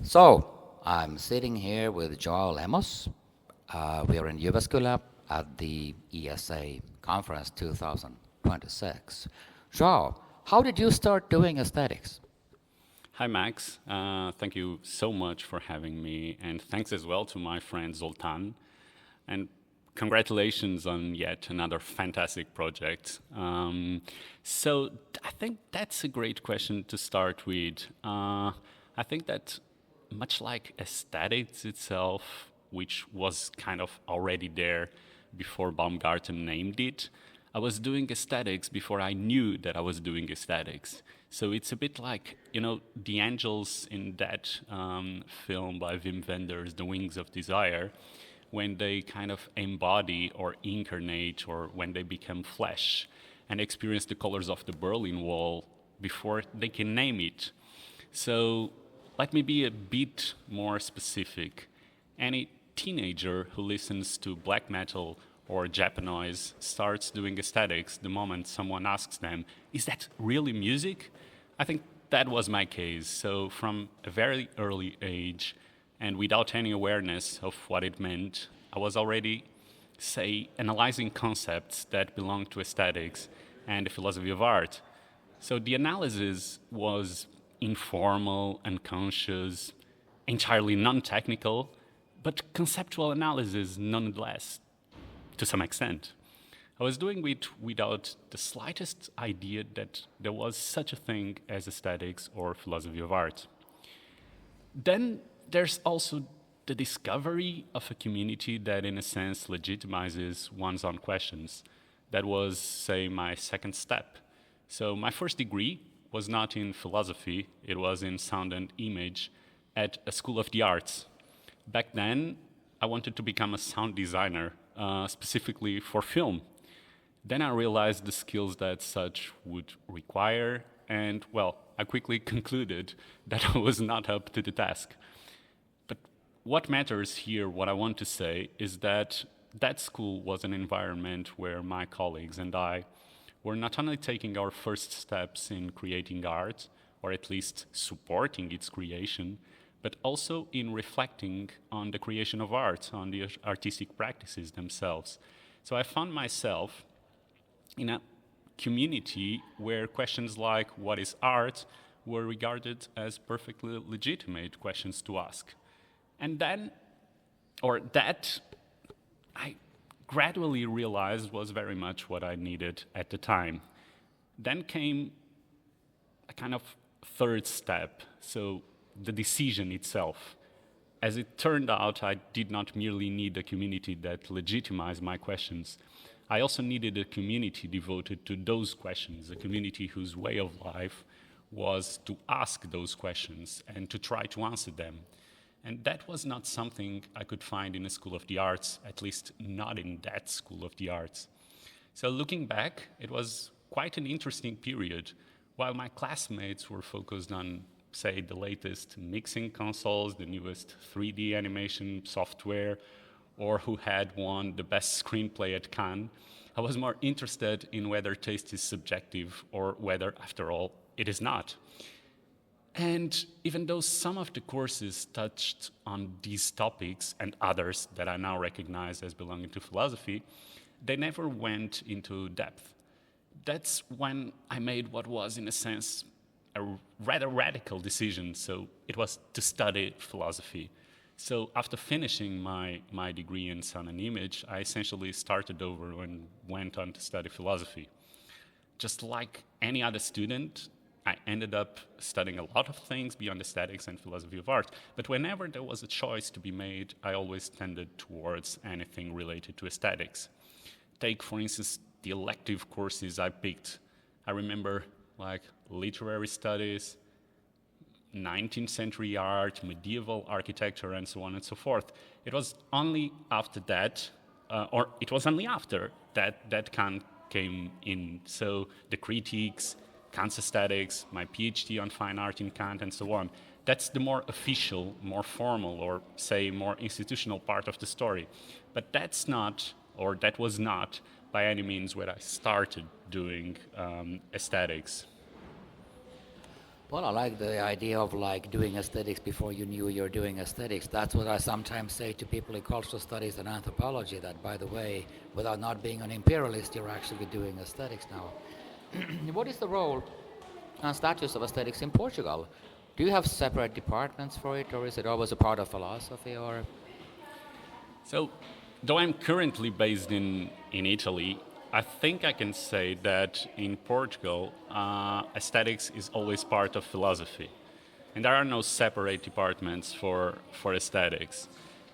So, I'm sitting here with João Lemos. We are in Jyväskylä at the ESA Conference 2026. João, how did you start doing aesthetics? Hi, Max. Thank you so much for having me, and thanks as well to my friend Zoltan. And congratulations on yet another fantastic project. I think that's a great question to start with. I think that much like aesthetics itself, which was kind of already there before Baumgarten named it, I was doing aesthetics before I knew that I was doing aesthetics. So it's a bit like, the angels in that film by Wim Wenders, The Wings of Desire, when they kind of embody or incarnate or when they become flesh and experience the colors of the Berlin Wall before they can name it. So let me be a bit more specific. Any teenager who listens to black metal or Japanese starts doing aesthetics the moment someone asks them, is that really music? I think that was my case. So from a very early age and without any awareness of what it meant, I was already, say, analyzing concepts that belong to aesthetics and the philosophy of art. So the analysis was informal, unconscious, entirely non-technical, but conceptual analysis nonetheless, to some extent. I was doing it without the slightest idea that there was such a thing as aesthetics or philosophy of art. Then there's also the discovery of a community that in a sense legitimizes one's own questions. That was, say, my second step. So my first degree was not in philosophy, it was in sound and image at a school of the arts. Back then, I wanted to become a sound designer, specifically for film. Then I realized the skills that such would require, and well, I quickly concluded that I was not up to the task. But what matters here, what I want to say, is that that school was an environment where my colleagues and I were not only taking our first steps in creating art, or at least supporting its creation, but also in reflecting on the creation of art, on the artistic practices themselves. So I found myself in a community where questions like what is art were regarded as perfectly legitimate questions to ask. And then, or that, I gradually realized was very much what I needed at the time. Then came a kind of third step, so the decision itself. As it turned out, I did not merely need a community that legitimized my questions. I also needed a community devoted to those questions, a community whose way of life was to ask those questions and to try to answer them. And that was not something I could find in a school of the arts, at least not in that school of the arts. So looking back, it was quite an interesting period. While my classmates were focused on, say, the latest mixing consoles, the newest 3D animation software, or who had won the best screenplay at Cannes, I was more interested in whether taste is subjective or whether, after all, it is not. And even though some of the courses touched on these topics and others that I now recognize as belonging to philosophy, they never went into depth. That's when I made what was, in a sense, a rather radical decision. So it was to study philosophy. So after finishing my degree in sound and image, I essentially started over and went on to study philosophy. Just like any other student, I ended up studying a lot of things beyond aesthetics and philosophy of art. But whenever there was a choice to be made, I always tended towards anything related to aesthetics. Take, for instance, the elective courses I picked. I remember like literary studies, 19th century art, medieval architecture, and so on and so forth. It was only after that, or it was only after that Kant came in. So the critiques, Kant's aesthetics, my PhD on fine art in Kant, and so on. That's the more official, more formal, or say more institutional part of the story. But that's not, or that was not, by any means where I started doing aesthetics. Well, I like the idea of like doing aesthetics before you knew you're doing aesthetics. That's what I sometimes say to people in cultural studies and anthropology, that by the way, without not being an imperialist, you're actually doing aesthetics now. What is the role and status of aesthetics in Portugal? Do you have separate departments for it, or is it always a part of philosophy, or? So, though I'm currently based in Italy, I think I can say that in Portugal, aesthetics is always part of philosophy. And there are no separate departments for aesthetics.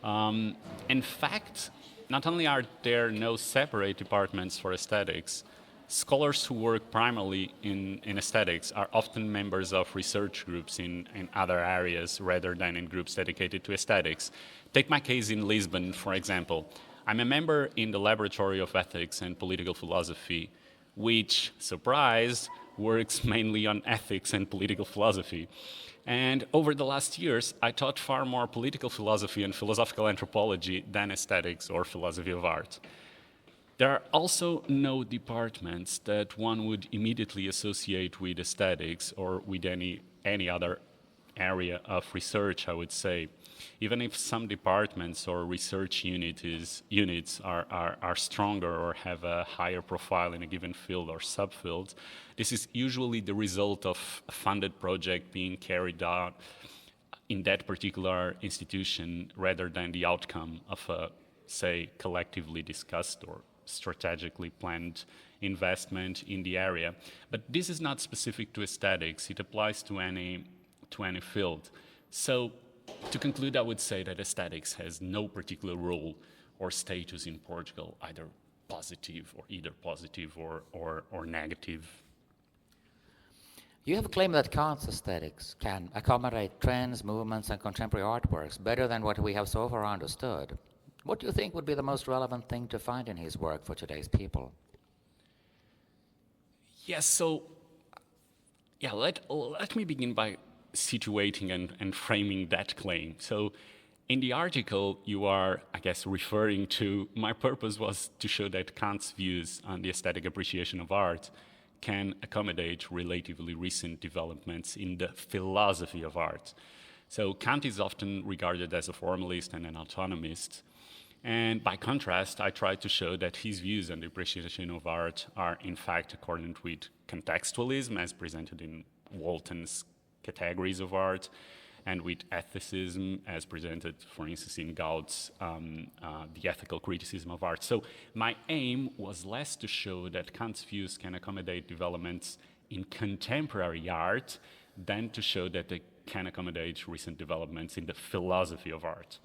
In fact, not only are there no separate departments for aesthetics, scholars who work primarily in aesthetics are often members of research groups in other areas rather than in groups dedicated to aesthetics. Take my case in Lisbon, for example. I'm a member in the Laboratory of Ethics and Political Philosophy, which, surprise, works mainly on ethics and political philosophy. And over the last years, I taught far more political philosophy and philosophical anthropology than aesthetics or philosophy of art. There are also no departments that one would immediately associate with aesthetics or with any other area of research, I would say. Even if some departments or research units are stronger or have a higher profile in a given field or subfield, this is usually the result of a funded project being carried out in that particular institution rather than the outcome of a, say, collectively discussed or strategically planned investment in the area. But this is not specific to aesthetics. It applies to any field. So to conclude, I would say that aesthetics has no particular role or status in Portugal, either positive or negative. You have claimed that Kant's aesthetics can accommodate trends, movements, and contemporary artworks better than what we have so far understood. What do you think would be the most relevant thing to find in his work for today's people? Yes, so let me begin by situating and framing that claim. So in the article you are, I guess, referring to, my purpose was to show that Kant's views on the aesthetic appreciation of art can accommodate relatively recent developments in the philosophy of art. So Kant is often regarded as a formalist and an autonomist. And by contrast, I tried to show that his views on the appreciation of art are in fact accordant with contextualism as presented in Walton's categories of art, and with ethicism as presented, for instance, in Gaud's The Ethical Criticism of Art. So my aim was less to show that Kant's views can accommodate developments in contemporary art than to show that they can accommodate recent developments in the philosophy of art.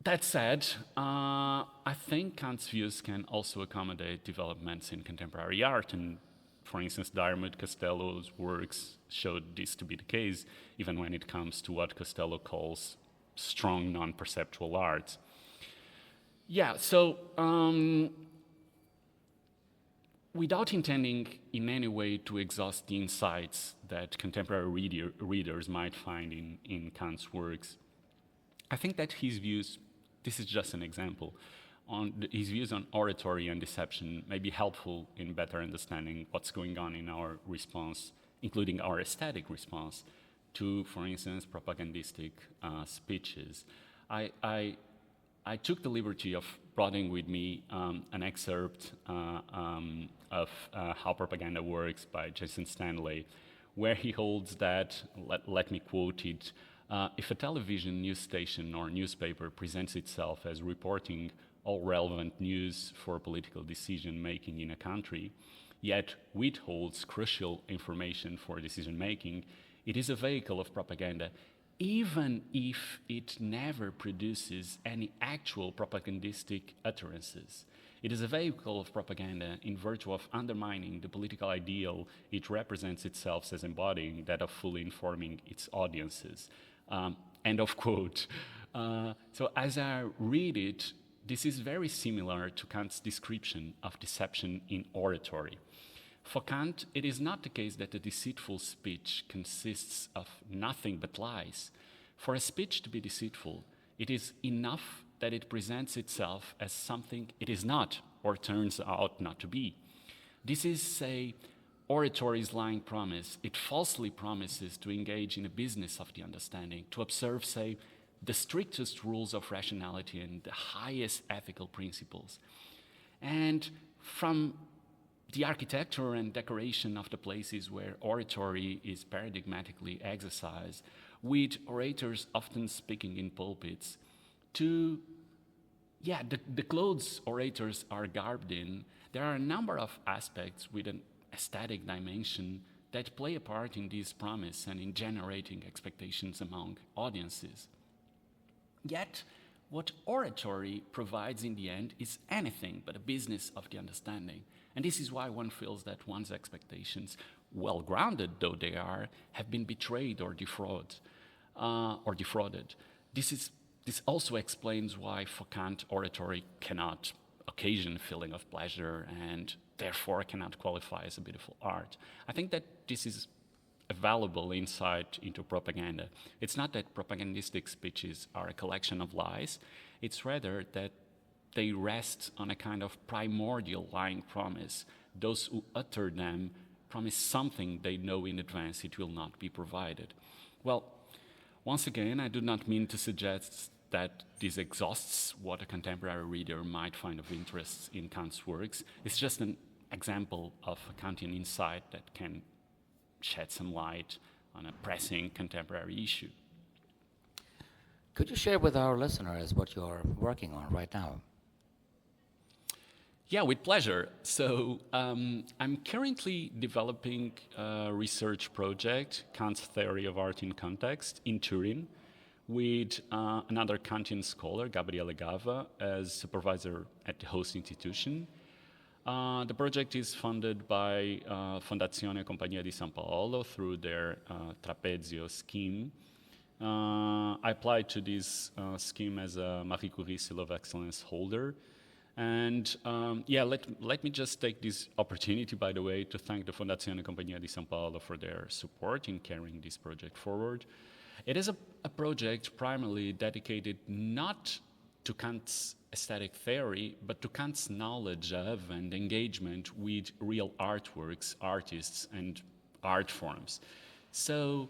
That said, I think Kant's views can also accommodate developments in contemporary art, and for instance, Diarmuid Costello's works showed this to be the case, even when it comes to what Costello calls strong non-perceptual art. Yeah, so without intending in any way to exhaust the insights that contemporary readers might find in Kant's works, I think that his views, this is just an example, his views on oratory and deception may be helpful in better understanding what's going on in our response, including our aesthetic response to, for instance, propagandistic speeches. I took the liberty of bringing with me an excerpt of How Propaganda Works by Jason Stanley, where he holds that, let me quote it, if a television news station or newspaper presents itself as reporting all relevant news for political decision-making in a country, yet withholds crucial information for decision-making, it is a vehicle of propaganda, even if it never produces any actual propagandistic utterances. It is a vehicle of propaganda in virtue of undermining the political ideal it represents itself as embodying, that of fully informing its audiences. End of quote. So as I read it, this is very similar to Kant's description of deception in oratory. For Kant, it is not the case that a deceitful speech consists of nothing but lies. For a speech to be deceitful, it is enough that it presents itself as something it is not or turns out not to be. This is, say, oratory's lying promise. It falsely promises to engage in a business of the understanding, to observe, say, the strictest rules of rationality and the highest ethical principles. And from the architecture and decoration of the places where oratory is paradigmatically exercised, with orators often speaking in pulpits, to the clothes orators are garbed in, there are a number of aspects with an aesthetic dimension that play a part in this promise and in generating expectations among audiences. Yet, what oratory provides in the end is anything but a business of the understanding. And this is why one feels that one's expectations, well grounded though they are, have been betrayed or defrauded. This also explains why for Kant oratory cannot occasion a feeling of pleasure and therefore cannot qualify as a beautiful art. I think that this is a valuable insight into propaganda. It's not that propagandistic speeches are a collection of lies, it's rather that they rest on a kind of primordial lying promise. Those who utter them promise something they know in advance it will not be provided. Well, once again, I do not mean to suggest that this exhausts what a contemporary reader might find of interest in Kant's works. It's just an example of a Kantian insight that can shed some light on a pressing contemporary issue. Could you share with our listeners what you're working on right now? Yeah, with pleasure. So I'm currently developing a research project, Kant's Theory of Art in Context, in Turin, with another Kantian scholar, Gabriele Gava, as supervisor at the host institution. The project is funded by Fondazione Compagnia di San Paolo through their Trapezio scheme. I applied to this scheme as a Marie Curie Seal of Excellence holder. And let me just take this opportunity, by the way, to thank the Fondazione Compagnia di San Paolo for their support in carrying this project forward. It is a project primarily dedicated not to Kant's aesthetic theory, but to Kant's knowledge of and engagement with real artworks, artists, and art forms. So,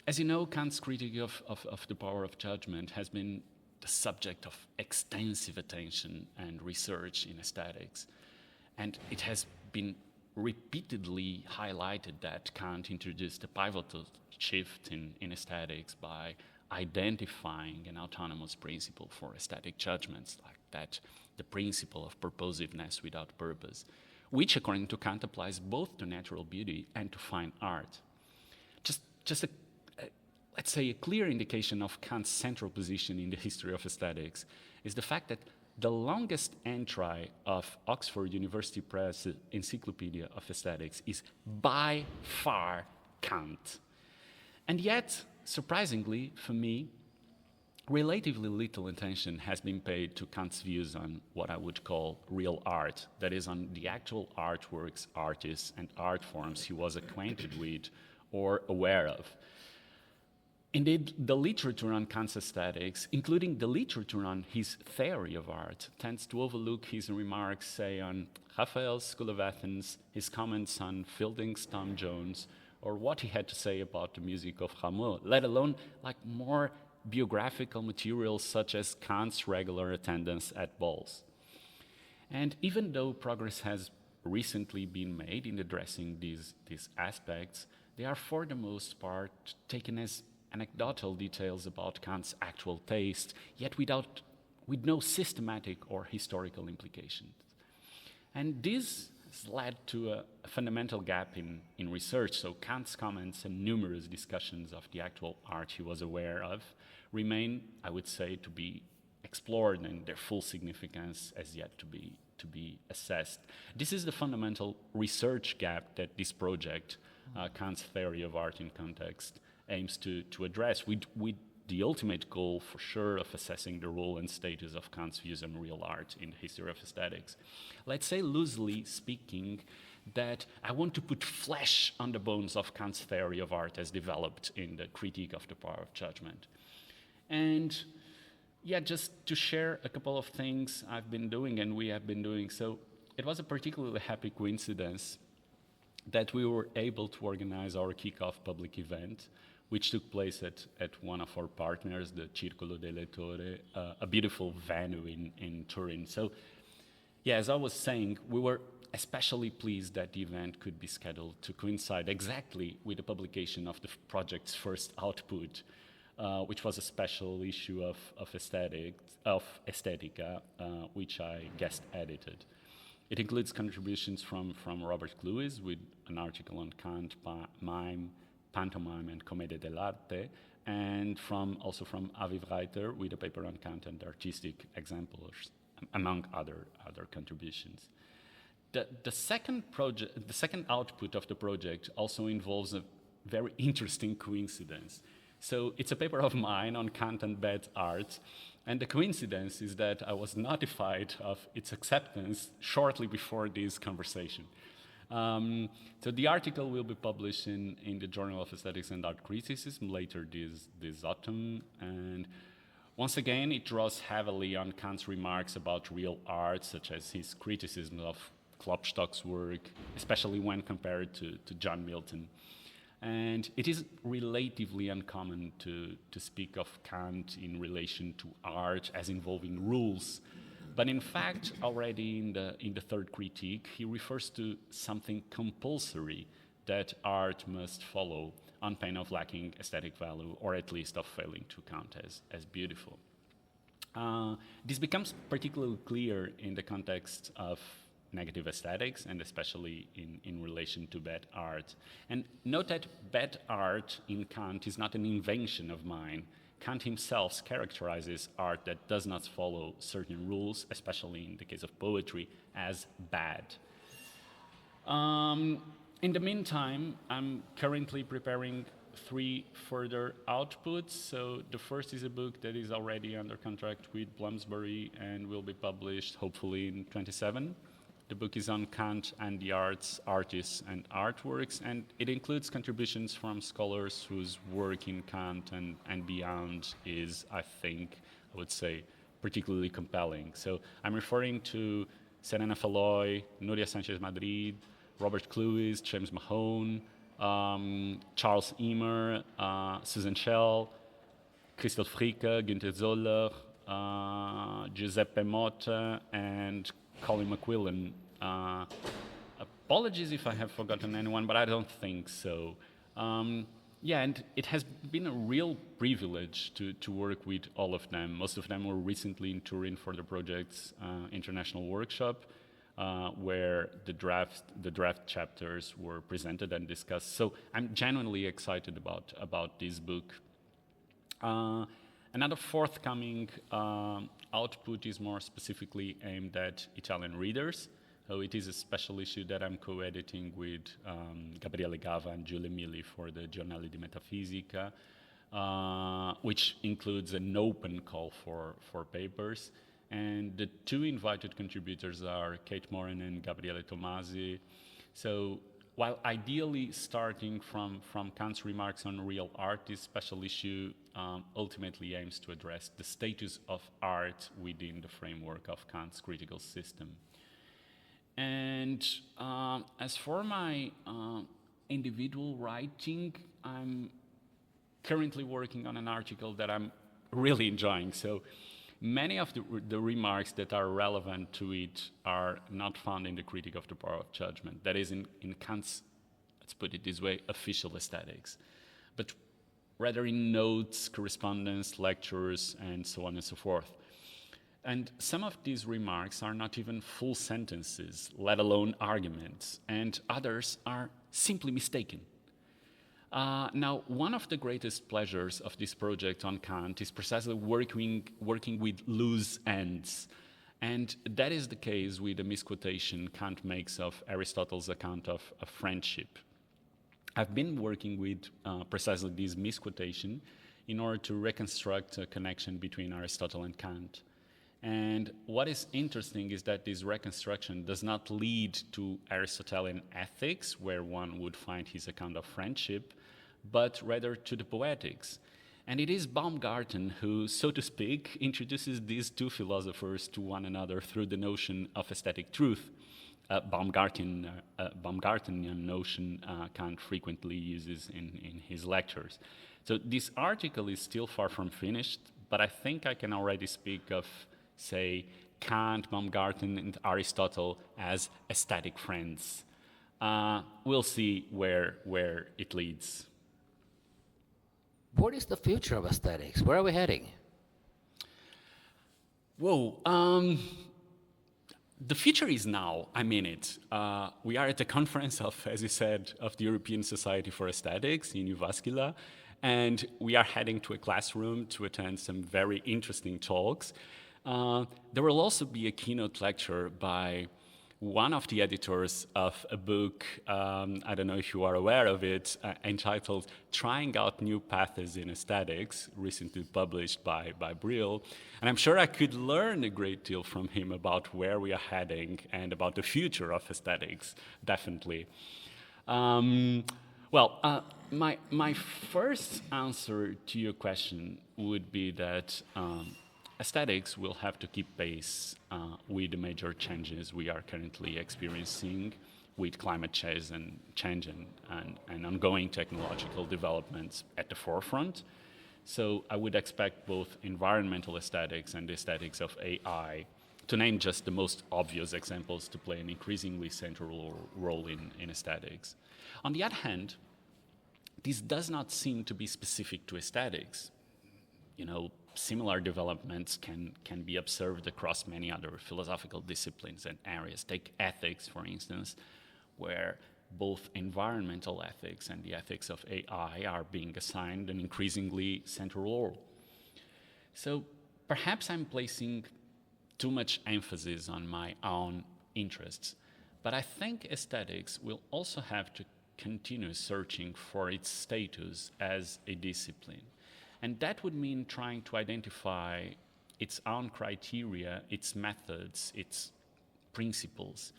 as you know, Kant's critique of the power of judgment has been the subject of extensive attention and research in aesthetics. And it has been repeatedly highlighted that Kant introduced a pivotal shift in aesthetics by identifying an autonomous principle for aesthetic judgments, like that, the principle of purposiveness without purpose, which, according to Kant, applies both to natural beauty and to fine art. Just let's say, a clear indication of Kant's central position in the history of aesthetics is the fact that the longest entry of Oxford University Press Encyclopedia of Aesthetics is by far Kant. And yet, surprisingly for me, relatively little attention has been paid to Kant's views on what I would call real art, that is, on the actual artworks, artists, and art forms he was acquainted with or aware of. Indeed, the literature on Kant's aesthetics, including the literature on his theory of art, tends to overlook his remarks, say, on Raphael's School of Athens, his comments on Fielding's Tom Jones, or what he had to say about the music of Rameau, let alone like more biographical materials such as Kant's regular attendance at balls. And even though progress has recently been made in addressing these aspects, they are for the most part taken as anecdotal details about Kant's actual taste, yet with no systematic or historical implications. And this has led to a fundamental gap in research, so Kant's comments and numerous discussions of the actual art he was aware of remain, I would say, to be explored, and their full significance as yet to be assessed. This is the fundamental research gap that this project, Kant's Theory of Art in Context, aims to address, with the ultimate goal, for sure, of assessing the role and status of Kant's views on real art in the history of aesthetics. Let's say, loosely speaking, that I want to put flesh on the bones of Kant's theory of art as developed in the Critique of the Power of Judgment. And just to share a couple of things I've been doing and we have been doing. So it was a particularly happy coincidence that we were able to organize our kickoff public event, which took place at one of our partners, the Circolo del Lettore, a beautiful venue in Turin. So, yeah, as I was saying, we were especially pleased that the event could be scheduled to coincide exactly with the publication of the project's first output, which was a special issue of Aesthetica, which I guest edited. It includes contributions from Robert Lewis with an article on Kant, mime, pantomime, and commedia dell'arte, and also from Avi Reiter with a paper on Kant and artistic exemplars, among other contributions. The second output of the project also involves a very interesting coincidence. So it's a paper of mine on Kant and bad art, and the coincidence is that I was notified of its acceptance shortly before this conversation. So the article will be published in the Journal of Aesthetics and Art Criticism later this autumn, and once again it draws heavily on Kant's remarks about real art, such as his criticism of Klopstock's work, especially when compared to John Milton. And it is relatively uncommon to speak of Kant in relation to art as involving rules. But in fact, already in the third critique, he refers to something compulsory that art must follow on pain of lacking aesthetic value, or at least of failing to count as beautiful. This becomes particularly clear in the context of negative aesthetics, and especially in relation to bad art. And note that bad art in Kant is not an invention of mine. Kant himself characterizes art that does not follow certain rules, especially in the case of poetry, as bad. In the meantime, I'm currently preparing 3 further outputs. So the first is a book that is already under contract with Bloomsbury and will be published hopefully in 27. The book is on Kant and the arts, artists, and artworks, and it includes contributions from scholars whose work in Kant and beyond is, I would say, particularly compelling. So I'm referring to Serena Falloy, Nuria Sanchez Madrid, Robert Lewis, James Mahone, Charles Emer, Susan Schell, Christoph Fricke, Günther Zoller, Giuseppe Motta, and Colin McQuillan. Apologies if I have forgotten anyone, but I don't think so. Yeah, and it has been a real privilege to work with all of them. Most of them were recently in Turin for the project's international workshop, where the draft chapters were presented and discussed. So I'm genuinely excited about this book. Another forthcoming output is more specifically aimed at Italian readers. So it is a special issue that I'm co-editing with Gabriele Gava and Giulia Mili for the Giornale di Metafisica, which includes an open call for papers. And the 2 invited contributors are Kate Moran and Gabriele Tomasi. So while ideally starting from Kant's remarks on real art, this special issue ultimately aims to address the status of art within the framework of Kant's critical system. And as for my individual writing, I'm currently working on an article that I'm really enjoying. So many of the remarks that are relevant to it are not found in the Critique of the Power of Judgment. That is in Kant's, let's put it this way, official aesthetics, but rather in notes, correspondence, lectures, and so on and so forth. And some of these remarks are not even full sentences, let alone arguments, and others are simply mistaken. Now, one of the greatest pleasures of this project on Kant is precisely working with loose ends. And that is the case with the misquotation Kant makes of Aristotle's account of friendship. I've been working with precisely this misquotation in order to reconstruct a connection between Aristotle and Kant. And what is interesting is that this reconstruction does not lead to Aristotelian ethics, where one would find his account of friendship, but rather to the poetics. And it is Baumgarten who, so to speak, introduces these 2 philosophers to one another through the notion of aesthetic truth. Baumgartenian notion Kant frequently uses in his lectures. So this article is still far from finished, but I think I can already speak of, say, Kant, Baumgarten, and Aristotle as aesthetic friends. We'll see where it leads. What is the future of aesthetics? Where are we heading? Whoa. The future is now. I mean it. We are at the conference of, as you said, of the European Society for Aesthetics in Jyväskylä, and we are heading to a classroom to attend some very interesting talks. There will also be a keynote lecture by one of the editors of a book, I don't know if you are aware of it, entitled Trying Out New Paths in Aesthetics, recently published by Brill. And I'm sure I could learn a great deal from him about where we are heading and about the future of aesthetics, definitely. My first answer to your question would be that aesthetics will have to keep pace with the major changes we are currently experiencing with climate change and ongoing technological developments at the forefront. So I would expect both environmental aesthetics and the aesthetics of AI, to name just the most obvious examples, to play an increasingly central role in aesthetics. On the other hand, this does not seem to be specific to aesthetics. You know, similar developments can be observed across many other philosophical disciplines and areas. Take ethics, for instance, where both environmental ethics and the ethics of AI are being assigned an increasingly central role. So perhaps I'm placing too much emphasis on my own interests, but I think aesthetics will also have to continue searching for its status as a discipline. And that would mean trying to identify its own criteria, its methods, its principles.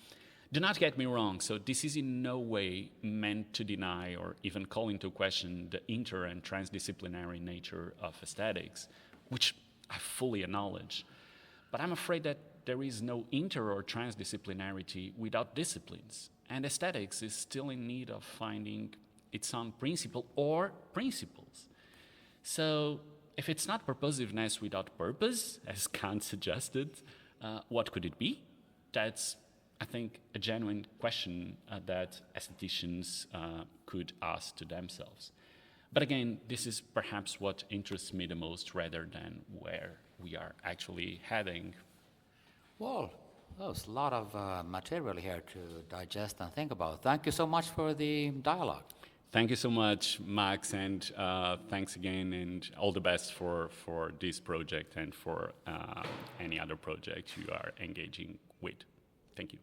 Do not get me wrong, so this is in no way meant to deny or even call into question the inter- and transdisciplinary nature of aesthetics, which I fully acknowledge. But I'm afraid that there is no inter- or transdisciplinarity without disciplines, and aesthetics is still in need of finding its own principle or principles. So if it's not purposiveness without purpose, as Kant suggested, what could it be? That's, I think, a genuine question that aestheticians could ask to themselves. But again, this is perhaps what interests me the most rather than where we are actually heading. Well, there's a lot of material here to digest and think about. Thank you so much for the dialogue. Thank you so much, Max, and thanks again, and all the best for this project and for any other project you are engaging with. Thank you.